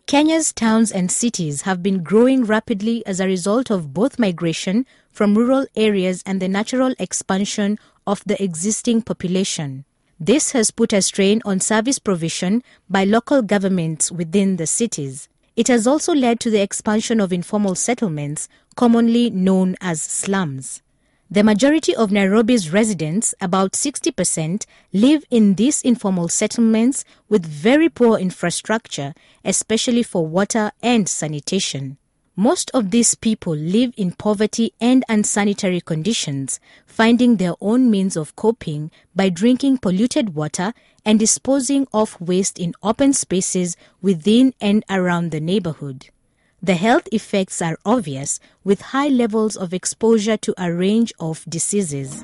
Kenya's towns and cities have been growing rapidly as a result of both migration from rural areas and the natural expansion of the existing population. This has put a strain on service provision by local governments within the cities. It has also led to the expansion of informal settlements, commonly known as slums. The majority of Nairobi's residents, about 60%, live in these informal settlements with very poor infrastructure, especially for water and sanitation. Most of these people live in poverty and unsanitary conditions, finding their own means of coping by drinking polluted water and disposing of waste in open spaces within and around the neighborhood. The health effects are obvious, with high levels of exposure to a range of diseases.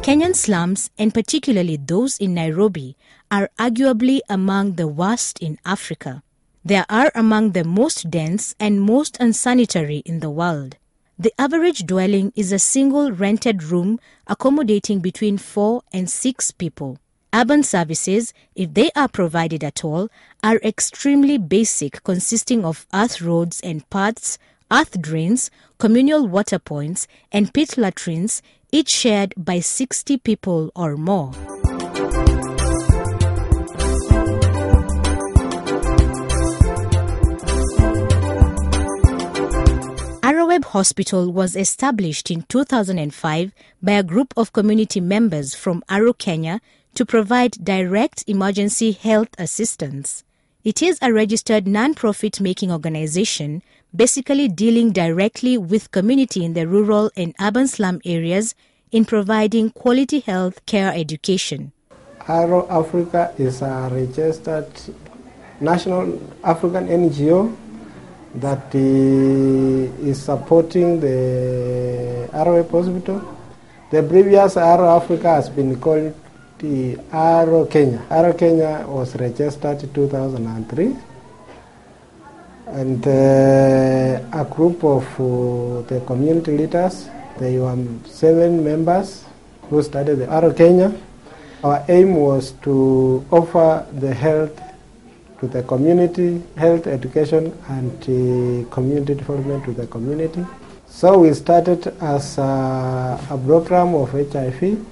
Kenyan slums, and particularly those in Nairobi, are arguably among the worst in Africa. They are among the most dense and most unsanitary in the world. The average dwelling is a single rented room accommodating between 4 and 6 people. Urban services, if they are provided at all, are extremely basic, consisting of earth roads and paths, earth drains, communal water points, and pit latrines, each shared by 60 people or more. Arrowweb Hospital was established in 2005 by a group of community members from Arrow, Kenya, to provide direct emergency health assistance. It is a registered non-profit making organization, basically dealing directly with community in the rural and urban slum areas in providing quality health care education. Arrow Africa is a registered national African NGO that is supporting the Arrowweb Hospital. The previous Arrow Africa has been called the Arrow Kenya. Arrow Kenya was registered in 2003, and a group of the community leaders, there were 7 members who started the Arrow Kenya. Our aim was to offer the health to the community, health education and community development to the community. So we started as a program of HIV.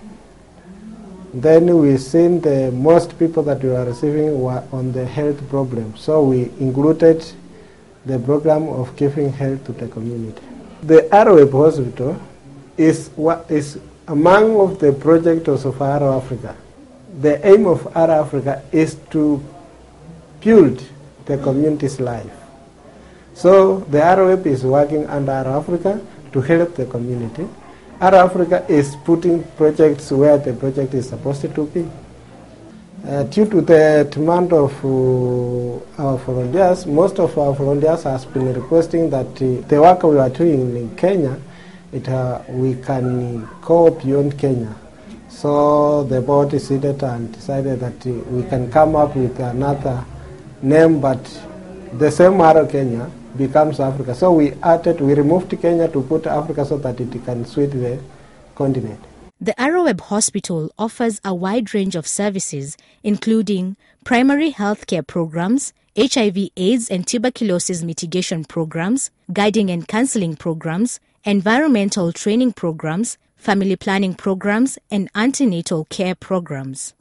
Then we seen the most people that we were receiving were on the health problem. So we included the program of giving health to the community. The Arrowweb Hospital is among of the projects of Arrow Africa. The aim of Arrow Africa is to build the community's life. So the Arrowweb is working under Arrow Africa to help the community. Arrow Africa is putting projects where the project is supposed to be. Due to the demand of our volunteers, most of our volunteers has been requesting that the work we are doing in Kenya, we can go beyond Kenya. So the board is seated and decided that we can come up with another name, but the same Arrow Kenya becomes Africa. So we removed Kenya to put Africa so that it can suit the continent. The Arrowweb Hospital offers a wide range of services, including primary healthcare programs, HIV/AIDS and tuberculosis mitigation programs, guiding and counseling programs, environmental training programs, family planning programs, and antenatal care programs.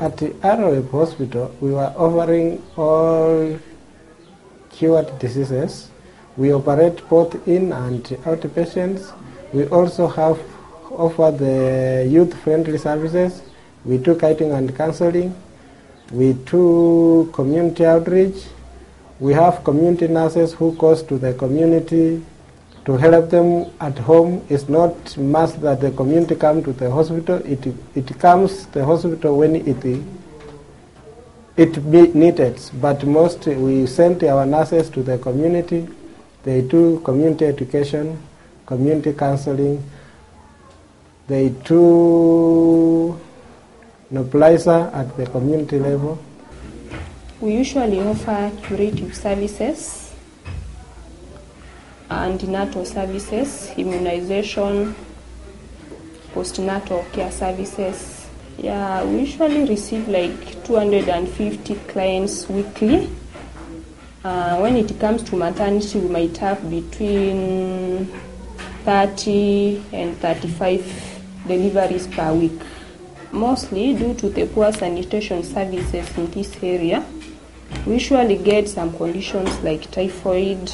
At the Arrowweb Hospital, we were offering all cured diseases. We operate both in and outpatients. We also offer the youth-friendly services. We do guiding and counseling. We do community outreach. We have community nurses who goes to the community to help them at home. It's not must that the community come to the hospital. It comes to the hospital when it be needed. But most we send our nurses to the community. They do community education, community counseling. They do nebulizer at the community level. We usually offer curative services, antenatal services, immunization, postnatal care services. Yeah, we usually receive like 250 clients weekly. When it comes to maternity, we might have between 30 and 35 deliveries per week. Mostly due to the poor sanitation services in this area, we usually get some conditions like typhoid,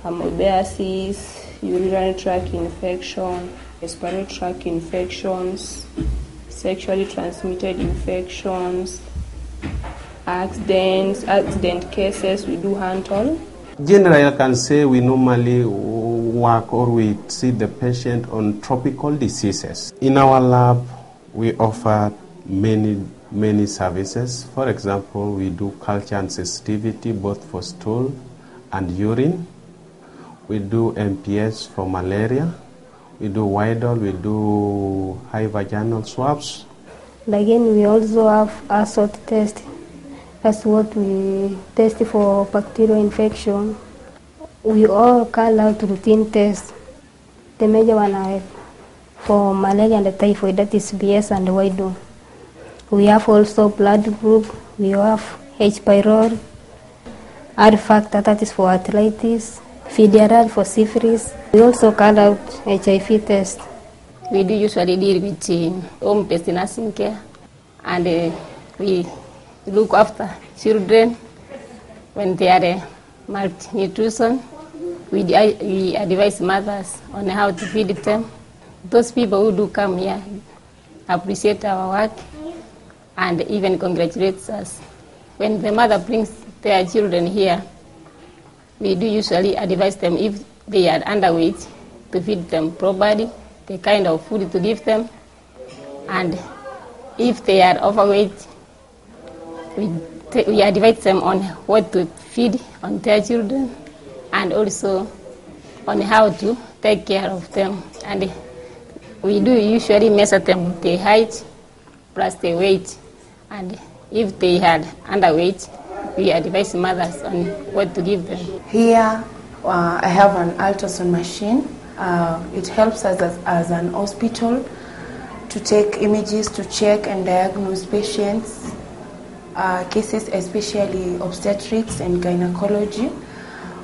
amoebiasis, urinary tract infection, respiratory tract infections, sexually transmitted infections, accident cases we do handle. Generally, I can say we normally work or we see the patient on tropical diseases. In our lab, we offer many services. For example, we do culture and sensitivity both for stool and urine. We do MPS for malaria. We do Widal, we do high vaginal swabs. Again, we also have ASOT test. That's what we test for bacterial infection. We all carry out routine tests. The major one are for malaria and the typhoid, that is BS and Widal. We have also blood group. We have H. pylori, R factor, that is for arthritis, FIDRL for syphilis. We also carry out HIV test. We do usually deal with home-based nursing care, and we look after children when they are malnutrition. We advise mothers on how to feed them. Those people who do come here appreciate our work and even congratulate us. When the mother brings their children here, we do usually advise them if they are underweight to feed them properly, the kind of food to give them, and if they are overweight, we advise them on what to feed on their children and also on how to take care of them. And we do usually measure them the height plus the weight, and if they had underweight, we advise mothers on what to give them. Here I have an ultrasound machine. It helps us as an hospital to take images to check and diagnose patients, cases especially obstetrics and gynecology.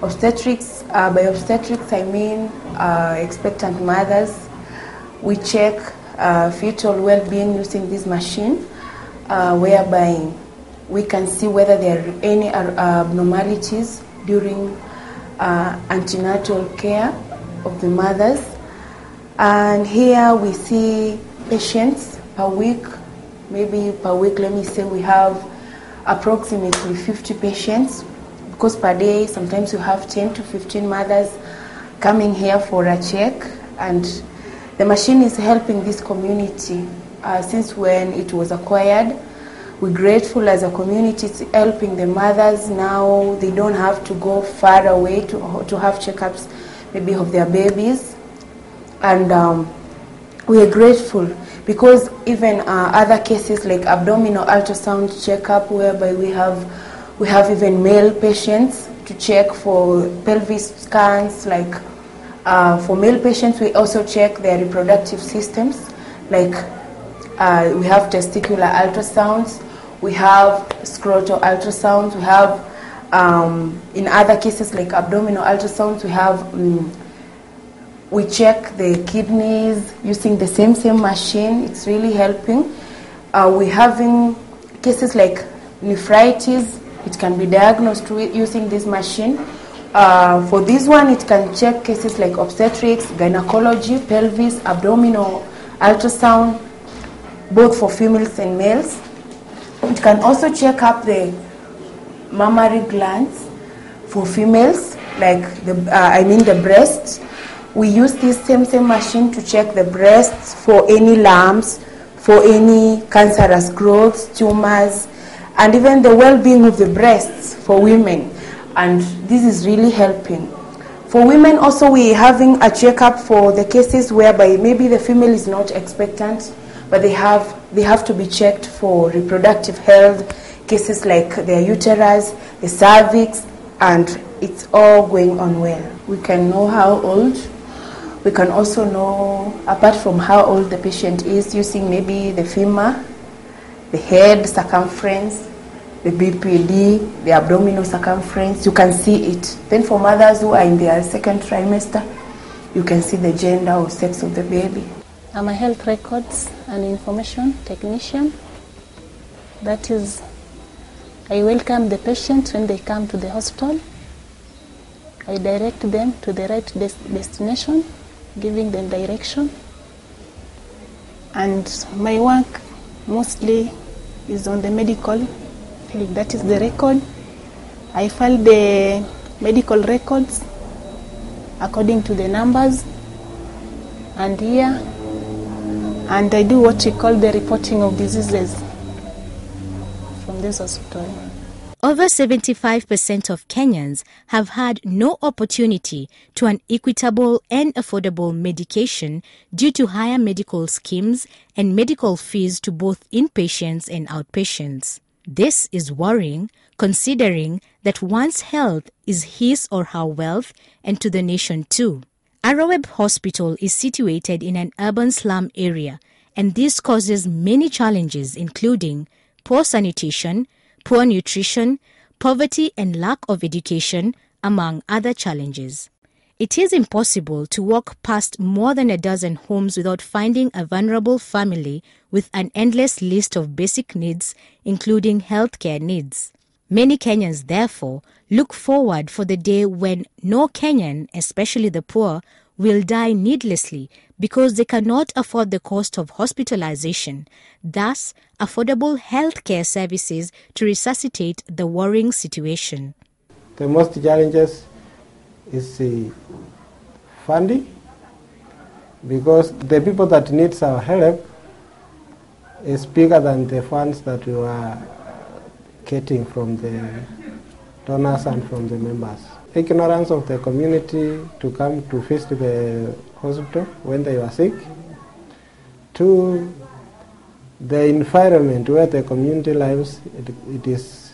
Obstetrics, by obstetrics I mean expectant mothers. We check fetal well-being using this machine, whereby we can see whether there are any abnormalities during antenatal care of the mothers. And here we see patients per week. Maybe per week, let me say we have approximately 50 patients, because per day sometimes you have 10 to 15 mothers coming here for a check. And the machine is helping this community since when it was acquired. We're grateful as a community, it's helping the mothers now. They don't have to go far away to have checkups maybe of their babies. And we are grateful because even other cases like abdominal ultrasound checkup, whereby we have even male patients to check for pelvis scans. Like for male patients, we also check their reproductive systems. Like we have testicular ultrasounds, we have scrotal ultrasounds, we have in other cases like abdominal ultrasounds, we check the kidneys using the same machine. It's really helping. We're having cases like nephritis. It can be diagnosed using this machine. For this one, it can check cases like obstetrics, gynecology, pelvis, abdominal ultrasound, both for females and males. It can also check up the mammary glands for females, like the breasts. We use this same machine to check the breasts for any lumps, for any cancerous growths, tumors, and even the well-being of the breasts for women. And this is really helping. For women also, we're having a checkup for the cases whereby maybe the female is not expectant, but they have to be checked for reproductive health, cases like their uterus, the cervix, and it's all going on well. We can know how old. We can also know, apart from how old the patient is, using maybe the femur, the head circumference, the BPD, the abdominal circumference. You can see it. Then for mothers who are in their second trimester, you can see the gender or sex of the baby. I'm a health records and information technician. That is, I welcome the patients when they come to the hospital. I direct them to the right destination, giving them direction. And my work mostly is on the medical field. That is the record. I file the medical records according to the numbers and year. And I do what we call the reporting of diseases from this hospital. Over 75% of Kenyans have had no opportunity to an equitable and affordable medication due to higher medical schemes and medical fees to both inpatients and outpatients. This is worrying, considering that one's health is his or her wealth, and to the nation too. Arroweb Hospital is situated in an urban slum area, and this causes many challenges including poor sanitation, poor nutrition, poverty and lack of education, among other challenges. It is impossible to walk past more than a dozen homes without finding a vulnerable family with an endless list of basic needs, including healthcare needs. Many Kenyans, therefore, look forward for the day when no Kenyan, especially the poor, will die needlessly because they cannot afford the cost of hospitalization, thus affordable healthcare services to resuscitate the worrying situation. The most challenges is funding, because the people that needs our help is bigger than the funds that we are getting from the donors and from the members. Ignorance of the community to come to visit the hospital when they were sick. 2, the environment where the community lives, it is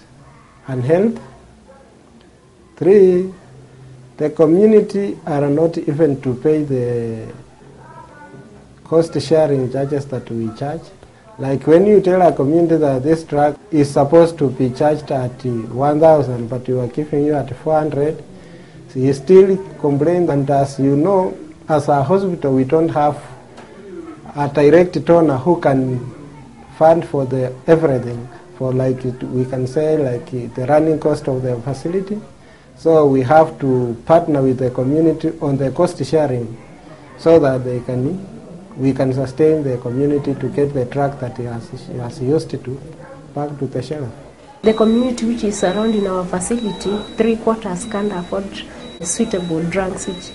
unhealthy. 3, the community are not even to pay the cost sharing charges that we charge. Like when you tell a community that this drug is supposed to be charged at 1,000, but you are giving you at 400, so you still complain. And as you know, as a hospital, we don't have a direct donor who can fund for the everything, for like we can say like the running cost of the facility. So we have to partner with the community on the cost sharing, so that we can sustain the community to get the drug that he has used to back to the shelf. The community which is surrounding our facility, 3/4 can't afford suitable drugs which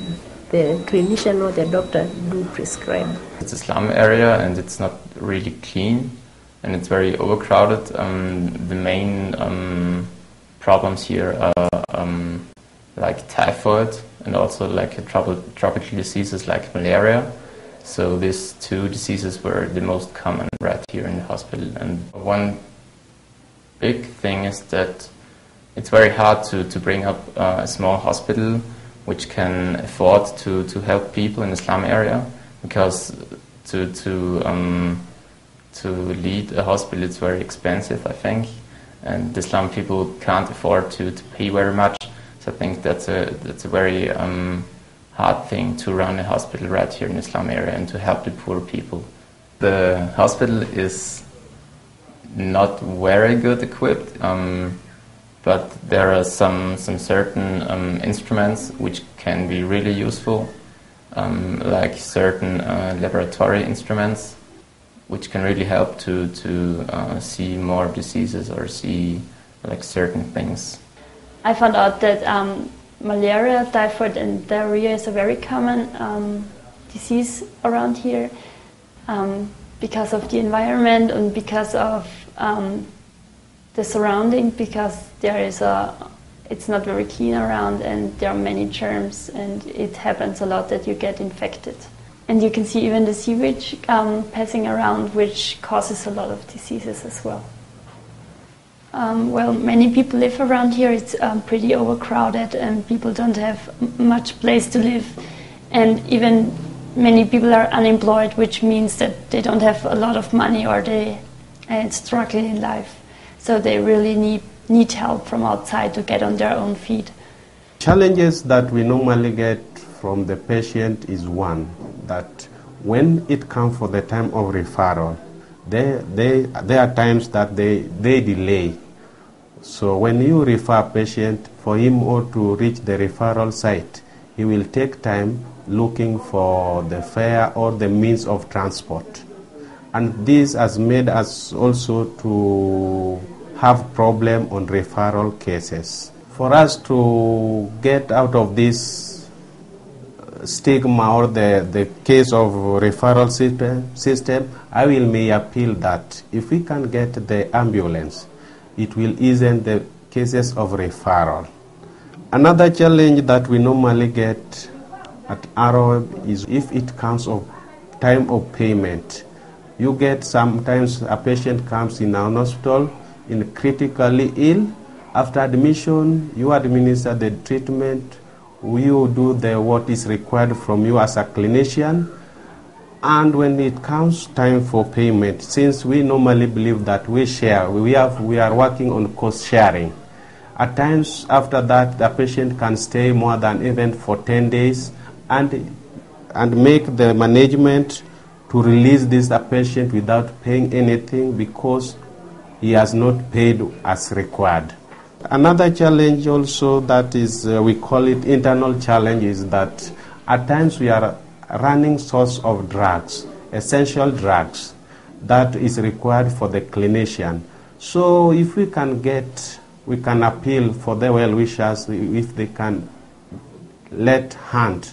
the clinician or the doctor do prescribe. It's a slum area and it's not really clean and it's very overcrowded. The main problems here are like typhoid and also like tropical diseases like malaria. So these 2 diseases were the most common right here in the hospital. And one big thing is that it's very hard to bring up a small hospital which can afford to help people in the slum area, because to lead a hospital it's very expensive, I think, and the slum people can't afford to pay very much. So I think that's a very hard thing to run a hospital right here in the slum area and to help the poor people. The hospital is not very good equipped. but there are some certain instruments which can be really useful, like certain laboratory instruments, which can really help to see more diseases or see like certain things. I found out that malaria, typhoid and diarrhea is a very common disease around here because of the environment and because of the surrounding, because it's not very clean around and there are many germs and it happens a lot that you get infected. And you can see even the sewage passing around, which causes a lot of diseases as well. Well, many people live around here. It's pretty overcrowded and people don't have much place to live. And even many people are unemployed, which means that they don't have a lot of money or they struggle in life. So they really need help from outside to get on their own feet. Challenges that we normally get from the patient is one, that when it comes for the time of referral, there are times that they delay. So when you refer a patient, for him or to reach the referral site, he will take time looking for the fare or the means of transport. And this has made us also to have problem on referral cases. For us to get out of this stigma or the case of referral system, I may appeal that if we can get the ambulance, it will ease the cases of referral. Another challenge that we normally get at Aroab is if it comes of time of payment. You get sometimes a patient comes in an hospital in critically ill. After admission, you administer the treatment, you do what is required from you as a clinician. And when it comes time for payment, since we normally believe that we share, we are working on cost sharing. At times after that, the patient can stay more than even for 10 days and make the management to release this patient without paying anything because he has not paid as required. Another challenge also that is, we call it internal challenge, is that at times we are running source of drugs, essential drugs, that is required for the clinician. So if we can appeal for the well-wishers if they can let hand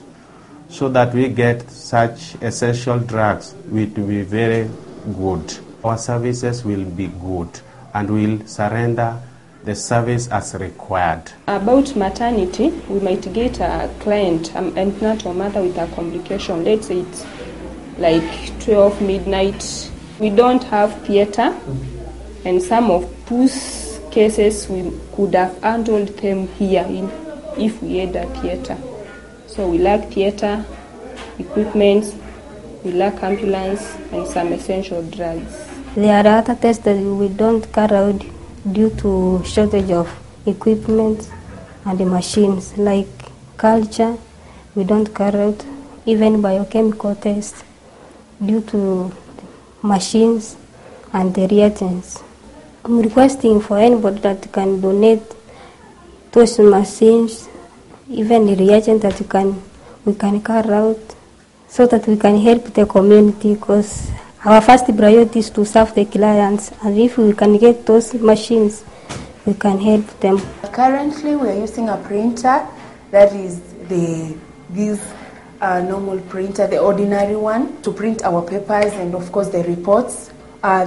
so that we get such essential drugs, it will be very good. Our services will be good and will surrender the service as required. About maternity, we might get a client, antenatal mother with a complication. Let's say it's like 12 midnight. We don't have theater, and some of those cases we could have handled them here if we had a theater. So we lack theater, equipment, we lack ambulance, and some essential drugs. There are other tests that we don't carry out due to shortage of equipment and the machines, like culture. We don't carry out even biochemical tests due to machines and the reagents. I'm requesting for anybody that can donate those machines, even the reagent that we can carry out, so that we can help the community, because our first priority is to serve the clients, and if we can get those machines, we can help them. Currently, we are using a printer, that is this normal printer, the ordinary one, to print our papers and of course the reports.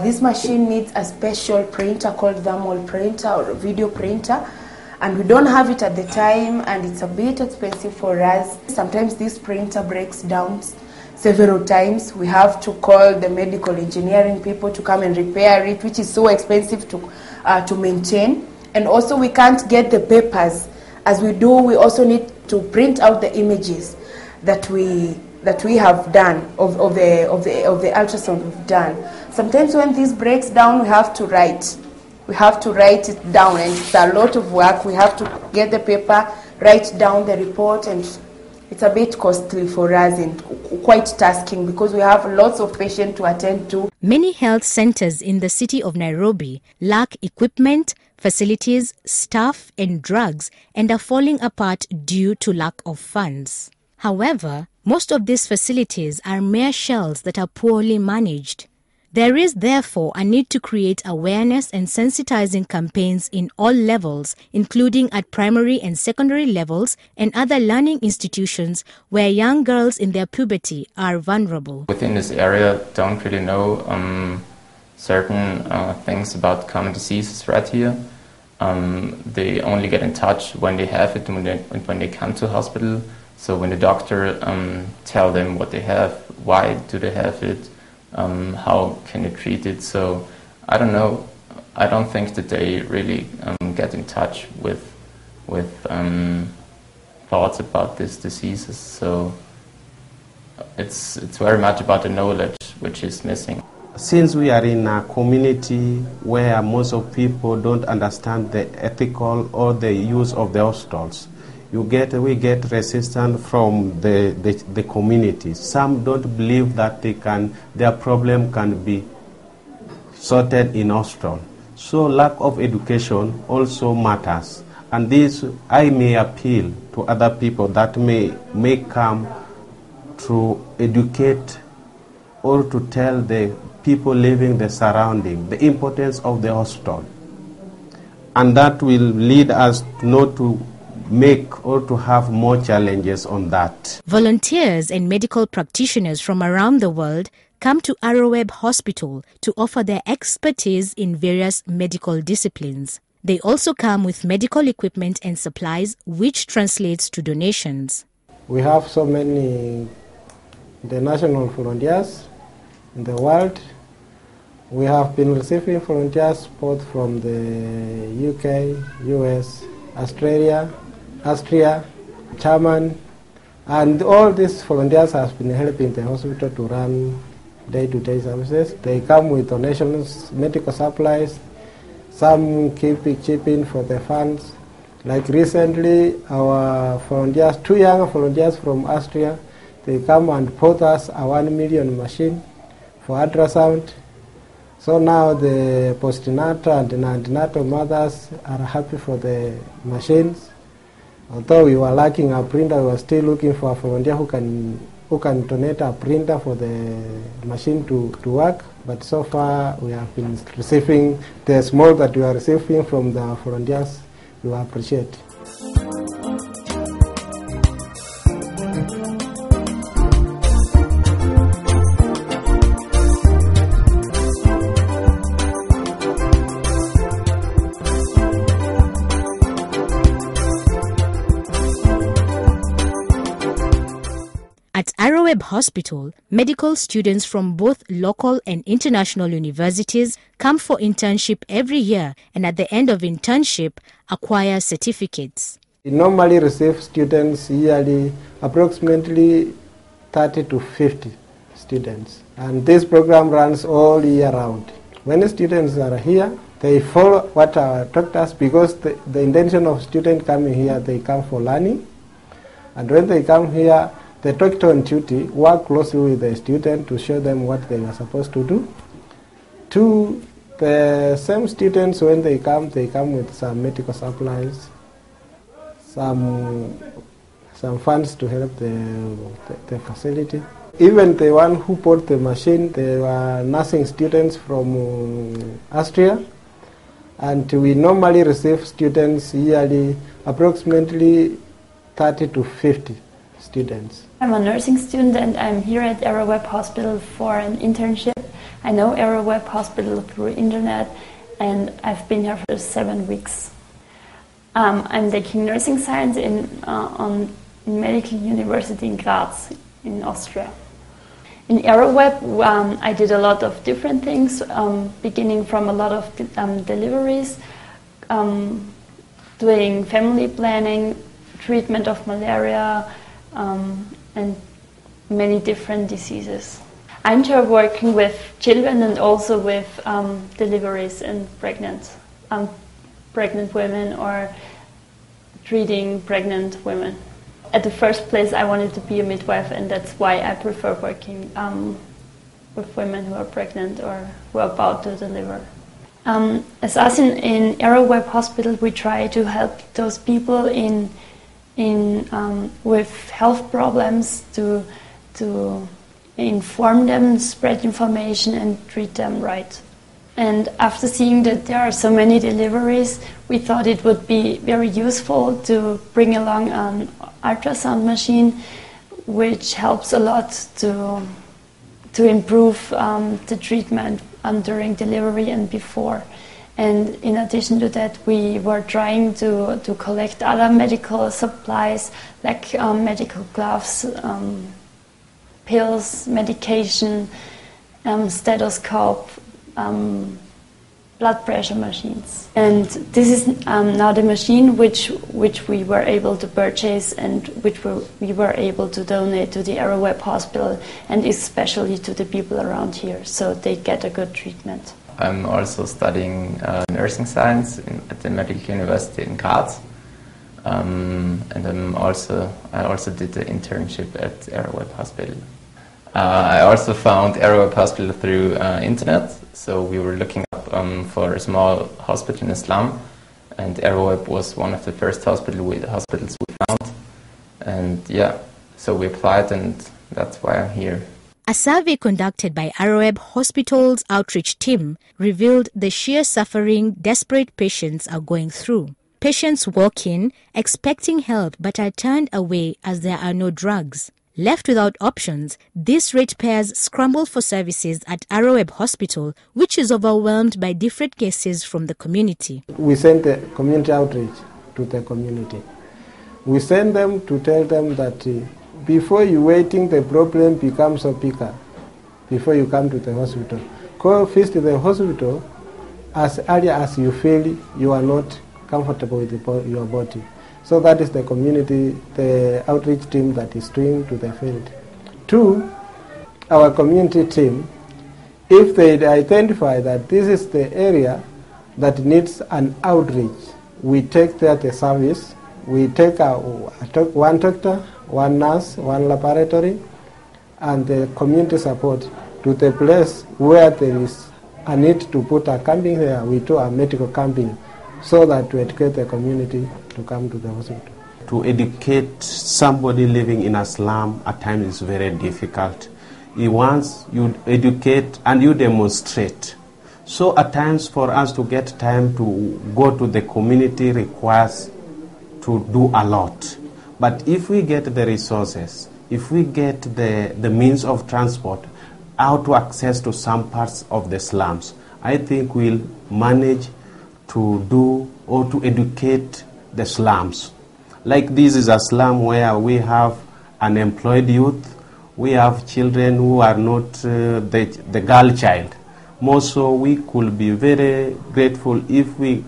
This machine needs a special printer called thermal printer or video printer, and we don't have it at the time, and it's a bit expensive for us. Sometimes this printer breaks down several times. We have to call the medical engineering people to come and repair it, which is so expensive to maintain. And also we can't get the papers. As we do, we also need to print out the images that we have done of the ultrasound we've done. Sometimes when this breaks down, we have to write. We have to write it down, and it's a lot of work. We have to get the paper, write down the report, and it's a bit costly for us and quite tasking because we have lots of patients to attend to. Many health centers in the city of Nairobi lack equipment, facilities, staff, and drugs, and are falling apart due to lack of funds. However, most of these facilities are mere shells that are poorly managed. There is therefore a need to create awareness and sensitizing campaigns in all levels, including at primary and secondary levels and other learning institutions where young girls in their puberty are vulnerable. Within this area, don't really know certain things about common diseases right here. They only get in touch when they have it and when they come to hospital. So when the doctor tell them what they have, why do they have it, how can they treat it. So I don't know. I don't think that they really get in touch with thoughts about these diseases. So it's very much about the knowledge which is missing. Since we are in a community where most of people don't understand the ethical or the use of the hospitals, we get resistance from the community. Some don't believe that their problem can be sorted in hospital. So lack of education also matters. And this, I may appeal to other people that may come to educate or to tell the people living the surrounding the importance of the hospital. And that will lead us not to make or to have more challenges on that. Volunteers and medical practitioners from around the world come to Arrowweb Hospital to offer their expertise in various medical disciplines. They also come with medical equipment and supplies, which translates to donations. We have so many international volunteers in the world. We have been receiving volunteers both from the UK, US, Australia, Austria, Germany, and all these volunteers have been helping the hospital to run day-to-day services. They come with donations, medical supplies, some keep chipping for the funds. Like recently, our volunteers, 2 young volunteers from Austria, they come and bought us a 1 million machine for ultrasound. So now the postnatal and antenatal mothers are happy for the machines. Although we were lacking a printer, we were still looking for a volunteer who can donate a printer for the machine to work. But so far we have been receiving the small that we are receiving from the volunteers. We appreciate. At Arrowweb Hospital, medical students from both local and international universities come for internship every year, and at the end of internship, acquire certificates. We normally receive students yearly, approximately 30 to 50 students. And this program runs all year round. When the students are here, they follow what our doctors, because the intention of students coming here, they come for learning. And when they come here, the doctor on duty work closely with the student to show them what they are supposed to do. To the same students, when they come with some medical supplies, some funds to help the facility. Even the one who bought the machine, they were nursing students from Austria, and we normally receive students yearly, approximately 30 to 50 students. I'm a nursing student and I'm here at Arrowweb Hospital for an internship. I know Arrowweb Hospital through internet and I've been here for 7 weeks. I'm taking nursing science on Medical University in Graz in Austria. In Arrowweb, I did a lot of different things, beginning from a lot of deliveries, doing family planning, treatment of malaria, and many different diseases. I enjoy working with children and also with deliveries and pregnant women or treating pregnant women. At the first place, I wanted to be a midwife, and that's why I prefer working with women who are pregnant or who are about to deliver. As us in Arrowweb Hospital, we try to help those people with health problems to inform them, spread information, and treat them right. And after seeing that there are so many deliveries, we thought it would be very useful to bring along an ultrasound machine, which helps a lot to improve the treatment during delivery and before. And in addition to that, we were trying to collect other medical supplies like medical gloves, pills, medication, stethoscope, blood pressure machines. And this is now the machine which we were able to purchase and which we were able to donate to the Arrowweb Hospital and especially to the people around here so they get a good treatment. I'm also studying nursing science at the Medical University in Graz. And I also did the internship at Arrowweb Hospital. I also found Arrowweb Hospital through internet, so we were looking up for a small hospital in Islam, and Arrowweb was one of the first hospitals we found. And yeah, so we applied, and that's why I'm here. A survey conducted by Arrowweb Hospital's outreach team revealed the sheer suffering desperate patients are going through. Patients walk in expecting help but are turned away as there are no drugs. Left without options, these ratepayers scramble for services at Arrowweb Hospital, which is overwhelmed by different cases from the community. We send the community outreach to the community. We send them to tell them that before you waiting, the problem becomes so bigger before you come to the hospital. Go first to the hospital as early as you feel you are not comfortable with your body. So that is the community, the outreach team that is doing to the field. 2, our community team, if they identify that this is the area that needs an outreach, we take there the service. We take one doctor, one nurse, one laboratory, and the community support to the place where there is a need to put a camping there. We do a medical camping so that to educate the community to come to the hospital. To educate somebody living in a slum at times is very difficult. Once you educate and you demonstrate. So at times for us to get time to go to the community requires to do a lot. But if we get the resources, if we get the means of transport, how to access to some parts of the slums, I think we'll manage to do or to educate the slums. Like this is a slum where we have unemployed youth, we have children who are not the girl child. More so, we could be very grateful if we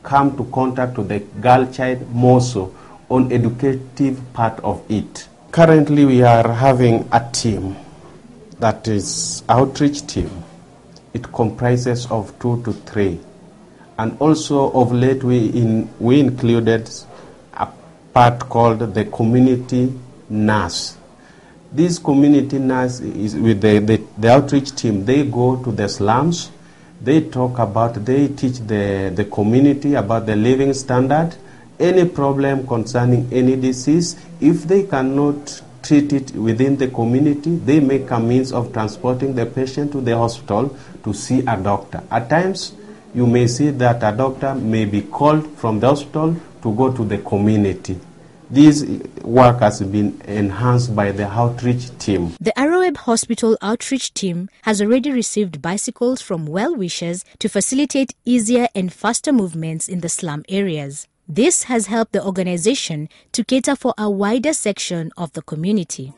come to contact with the girl child more so on educative part of it. Currently, we are having a team that is outreach team. It comprises of 2 to 3. And also of late we included a part called the community nurse. This community nurse is with the outreach team. They go to the slums, they teach the community about the living standard, any problem concerning any disease. If they cannot treat it within the community, they make a means of transporting the patient to the hospital to see a doctor. At times, you may see that a doctor may be called from the hospital to go to the community. This work has been enhanced by the outreach team. The Arrowweb Hospital outreach team has already received bicycles from well-wishers to facilitate easier and faster movements in the slum areas. This has helped the organization to cater for a wider section of the community.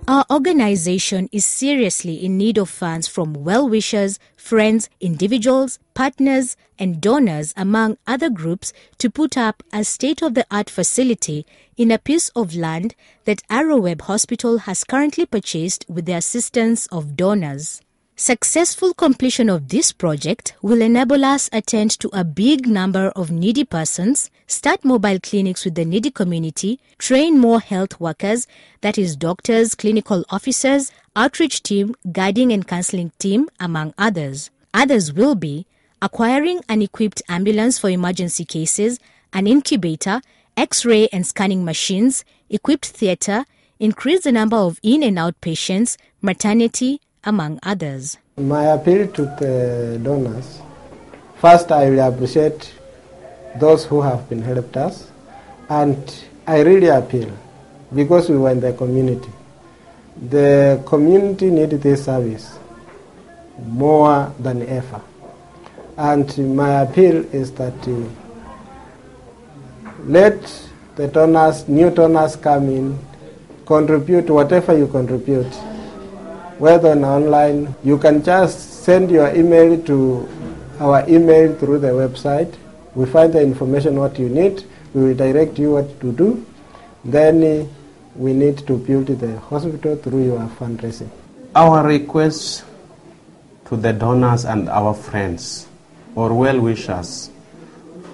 Our organization is seriously in need of funds from well-wishers, friends, individuals, partners, and donors, among other groups, to put up a state-of-the-art facility in a piece of land that Arrowweb Hospital has currently purchased with the assistance of donors. Successful completion of this project will enable us attend to a big number of needy persons, start mobile clinics with the needy community, train more health workers, that is doctors, clinical officers, outreach team, guiding and counseling team, among others. Others will be acquiring an equipped ambulance for emergency cases, an incubator, X-ray and scanning machines, equipped theatre, increase the number of in and out patients, maternity, among others. My appeal to the donors, first I will appreciate those who have been helped us, and I really appeal because we were in the community. The community needs this service more than ever, and my appeal is that let the donors, new donors come in, contribute whatever you contribute. Whether online, you can just send your email to our email through the website. We find the information what you need. We will direct you what to do. Then we need to build the hospital through your fundraising. Our request to the donors and our friends or well-wishers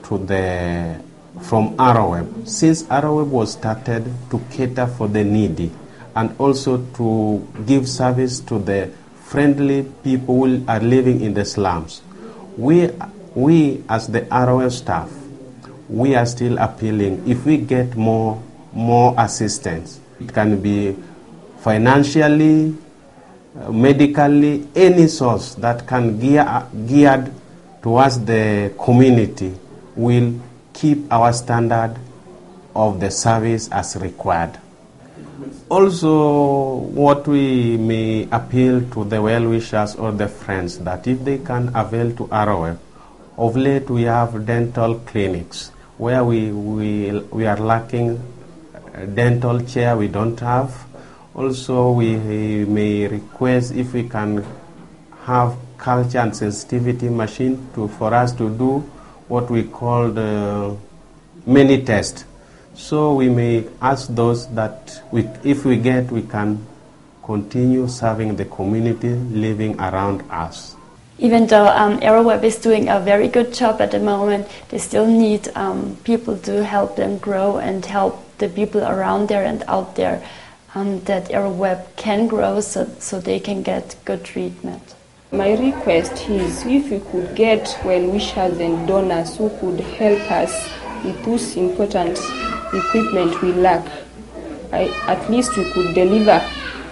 from Arrowweb, since Arrowweb was started to cater for the needy, and also to give service to the friendly people who are living in the slums. We as the Arrowweb staff, we are still appealing if we get more assistance. It can be financially, medically, any source that can geared towards the community will keep our standard of the service as required. Also, what we may appeal to the well-wishers or the friends, that if they can avail to Arrowweb, of late we have dental clinics where we are lacking a dental chair, we don't have. Also, we may request if we can have culture and sensitivity machine for us to do what we call the mini test. So we may ask those that if we get, we can continue serving the community living around us. Even though Arrowweb is doing a very good job at the moment, they still need people to help them grow and help the people around there and out there, that Arrowweb can grow so they can get good treatment. My request is if we could get well-wishers and donors who could help us with this important equipment we lack, at least we could deliver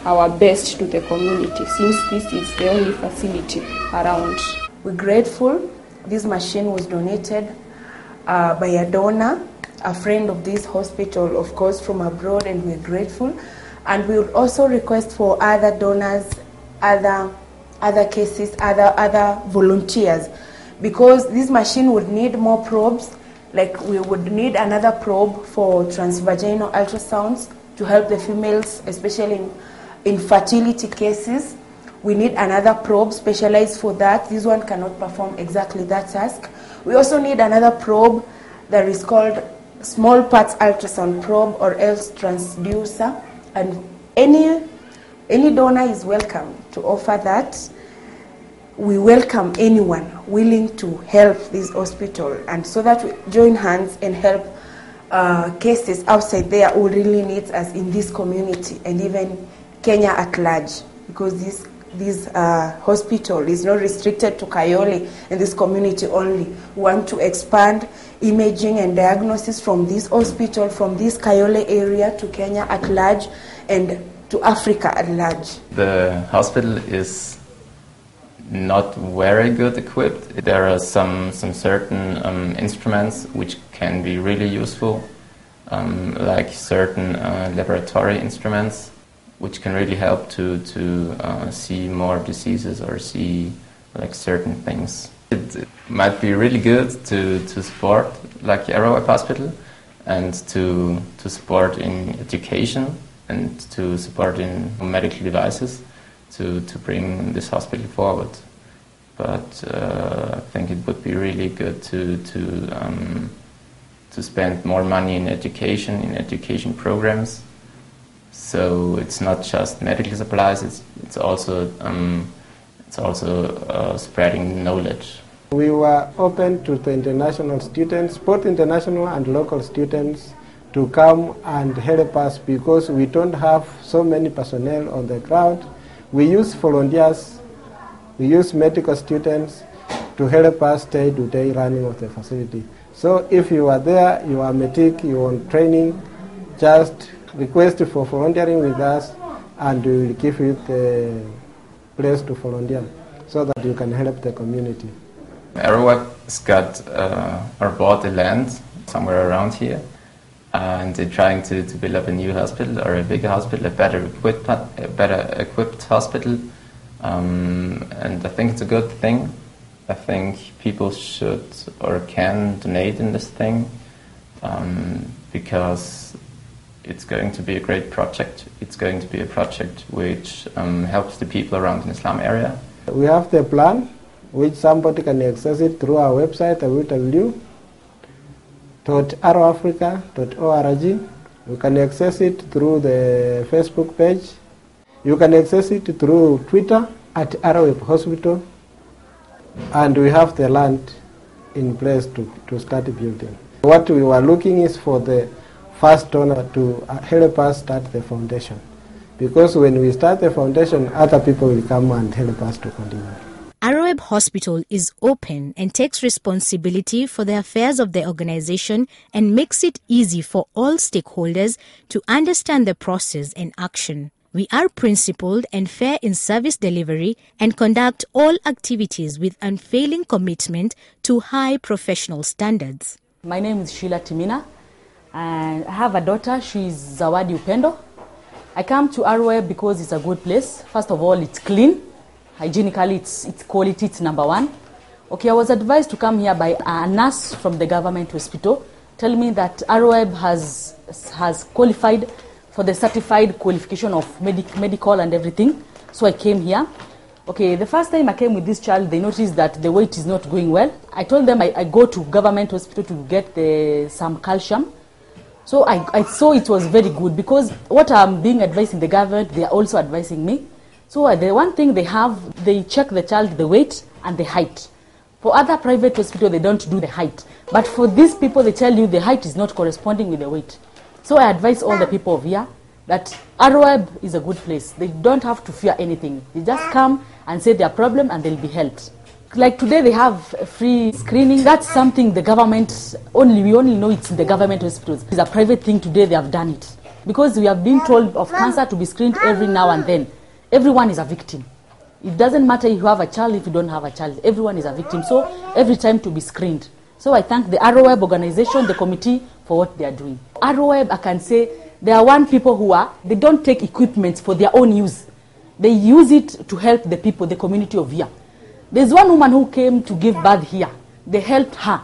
our best to the community, since this is the only facility around. We're grateful. This machine was donated by a donor, a friend of this hospital, of course, from abroad, and we're grateful. And we would also request for other donors, other cases, other volunteers, because this machine would need more probes. Like we would need another probe for transvaginal ultrasounds to help the females, especially in fertility cases. We need another probe specialized for that. This one cannot perform exactly that task. We also need another probe that is called small parts ultrasound probe, or else transducer. And any donor is welcome to offer that. We welcome anyone willing to help this hospital, and so that we join hands and help cases outside there who really needs us in this community and even Kenya at large, because this hospital is not restricted to Kayole and this community only. We want to expand imaging and diagnosis from this hospital, from this Kayole area to Kenya at large and to Africa at large. The hospital is not very good equipped. There are some certain instruments which can be really useful, like certain laboratory instruments, which can really help to see more diseases or see like certain things. It might be really good to support like Arrowweb Hospital, and to support in education and to support in medical devices to bring this hospital forward. But I think it would be really good to spend more money in education programs. So it's not just medical supplies; it's also it's also spreading knowledge. We were open to the international students, both international and local students, to come and help us because we don't have so many personnel on the ground. We use volunteers, we use medical students to help us day-to-day running of the facility. So if you are there, you are medic, you are on training, just request for volunteering with us and we will give you the place to volunteer so that you can help the community. Arrowweb's got or bought the land somewhere around here, and they're trying to build up a new hospital or a bigger hospital, a better equipped hospital, and I think it's a good thing. I think people should or can donate in this thing because it's going to be a great project. It's going to be a project which helps the people around the Islam area. We have the plan, which somebody can access it through our website, www.arrowafrica.org. You can access it through the Facebook page. You can access it through Twitter at Arrowweb Hospital. And we have the land in place to start building. What we were looking is for the first donor to help us start the foundation. Because when we start the foundation, other people will come and help us to continue. Arrowweb Hospital is open and takes responsibility for the affairs of the organization and makes it easy for all stakeholders to understand the process and action. We are principled and fair in service delivery and conduct all activities with unfailing commitment to high professional standards. My name is Sheila Timina, and I have a daughter. She's Zawadi Upendo. I come to Arrowweb because it's a good place. First of all, it's clean. Hygienically, it's quality, it's number one. Okay, I was advised to come here by a nurse from the government hospital, telling me that Arrowweb has qualified for the certified qualification of medical and everything. So I came here. Okay, the first time I came with this child, they noticed that the weight is not going well. I told them I go to government hospital to get some calcium. So I saw it was very good because what I'm being advised in the government, they are also advising me. So the one thing they check the child, the weight and the height. For other private hospitals, they don't do the height. But for these people, they tell you the height is not corresponding with the weight. So I advise all the people of here that Arrowweb is a good place. They don't have to fear anything. They just come and say their problem and they'll be helped. Like today they have free screening. That's something the government, we only know it's in the government hospitals. It's a private thing today, they have done it. Because we have been told of cancer to be screened every now and then. Everyone is a victim. It doesn't matter if you have a child, if you don't have a child. Everyone is a victim. So every time to be screened. So I thank the Arrowweb organization, the committee, for what they are doing. Arrowweb, I can say, there are one people they don't take equipment for their own use. They use it to help the people, the community of here. There's one woman who came to give birth here. They helped her.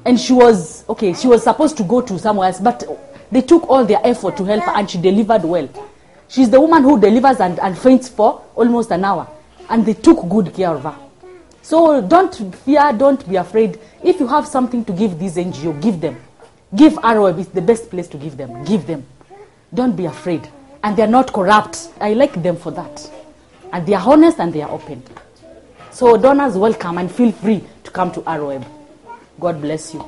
And she was supposed to go to somewhere else, but they took all their effort to help her and she delivered well. She's the woman who delivers and faints for almost an hour. And they took good care of her. So don't fear, don't be afraid. If you have something to give this NGO, give them. Give Arrowweb, it's the best place to give them. Give them. Don't be afraid. And they're not corrupt. I like them for that. And they are honest and they are open. So donors, welcome and feel free to come to Arrowweb. God bless you.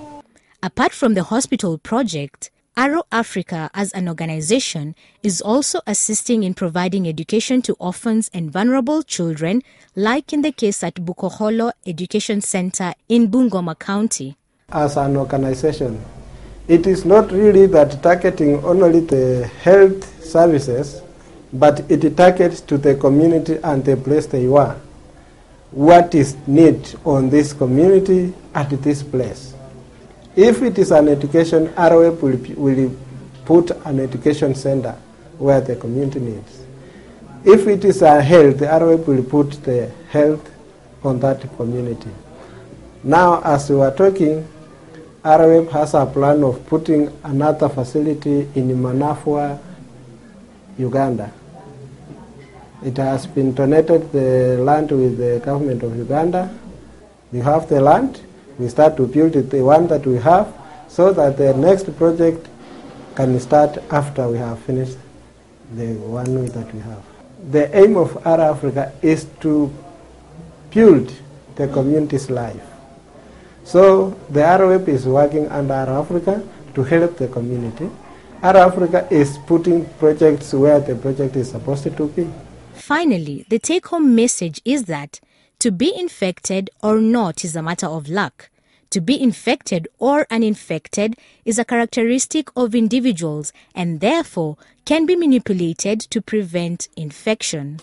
Apart from the hospital project, Arrow Africa as an organization is also assisting in providing education to orphans and vulnerable children, like in the case at Bukoholo Education Center in Bungoma County. As an organization, it is not really that targeting only the health services, but it targets to the community and the place they are. What is need on this community at this place? If it is an education, Arrowweb will put an education center where the community needs. If it is a health, Arrowweb will put the health on that community. Now, as we are talking, Arrowweb has a plan of putting another facility in Manafwa, Uganda. It has been donated the land with the government of Uganda. We have the land. We start to build the one that we have so that the next project can start after we have finished the one that we have. the aim of ARA Africa is to build the community's life. So the ARAWEP is working under ARA Africa to help the community. ARA Africa is putting projects where the project is supposed to be. Finally, the take-home message is that to be infected or not is a matter of luck. To be infected or uninfected is a characteristic of individuals and therefore can be manipulated to prevent infection.